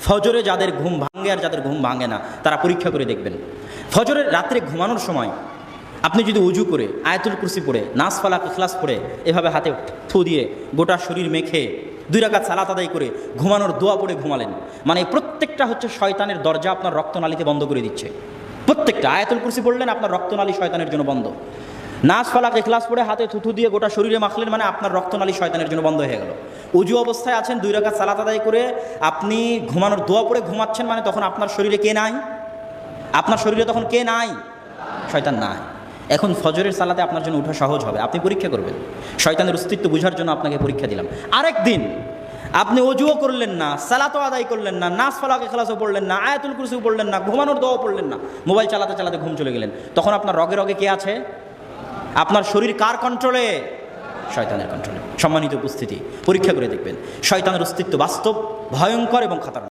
ফজরে যাদের ঘুম ভাঙে আর যাদের ঘুম ভাঙে না তারা পরীক্ষা করে দেখবেন। ফজরের রাত্রে ঘুমানোর সময় আপনি যদি উজু করে আয়াতুল কুরসি পড়ে নাস ফালাক ইখলাস পড়ে এভাবে হাতে থু দিয়ে গোটা শরীর মেখে 2 রাকাত সালাত আদায় করে ঘুমানোর দোয়া পড়ে ঘুমালেন, মানে প্রত্যেকটা হচ্ছে শয়তানের দরজা আপনার রক্তনালীতে বন্ধ করে দিচ্ছে। প্রত্যেকটা আয়াতুল কুরসি পড়লেন, আপনার রক্তনালী শয়তানের জন্য বন্ধ। নাস ফালাক ইখলাস পড়ে হাতে থুথু দিয়ে গোটা শরীরে মাখলেন, মানে আপনার রক্তনালী শয়তানের জন্য বন্ধ হয়ে গেল। উজু অবস্থায় আছেন, 2 রাকাত সালাত আদায় করে আপনি ঘুমানোর দোয়া পড়ে ঘুমাচ্ছেন, মানে তখন আপনার শরীরে কে নাই? আপনার শরীরে তখন কে নাই? শয়তান নাই। এখন ফজরের সালাতে আপনার জন্য ওঠা সহজ হবে, আপনি পরীক্ষা করবেন। শয়তানের অস্তিত্ব বোঝার জন্য আপনাকে পরীক্ষা দিলাম। আরেক দিন আপনি অজুও করলেন না, সালাতও আদায় করলেন না, নাস ফালাক ইখলাসও পড়লেন না, আয়াতুল কুরসিও পড়লেন না, ঘুমানোর দোয়াও পড়লেন না, মোবাইল চালাতে চালাতে ঘুম চলে গেলেন, তখন আপনার রগে রগে কে আছে? আপনার শরীর কার কন্ট্রোলে? শয়তানের কন্ট্রোলে। সম্মানিত উপস্থিতি, পরীক্ষা করে দেখবেন শয়তানের অস্তিত্ব বাস্তব, ভয়ঙ্কর এবং খতরনাক।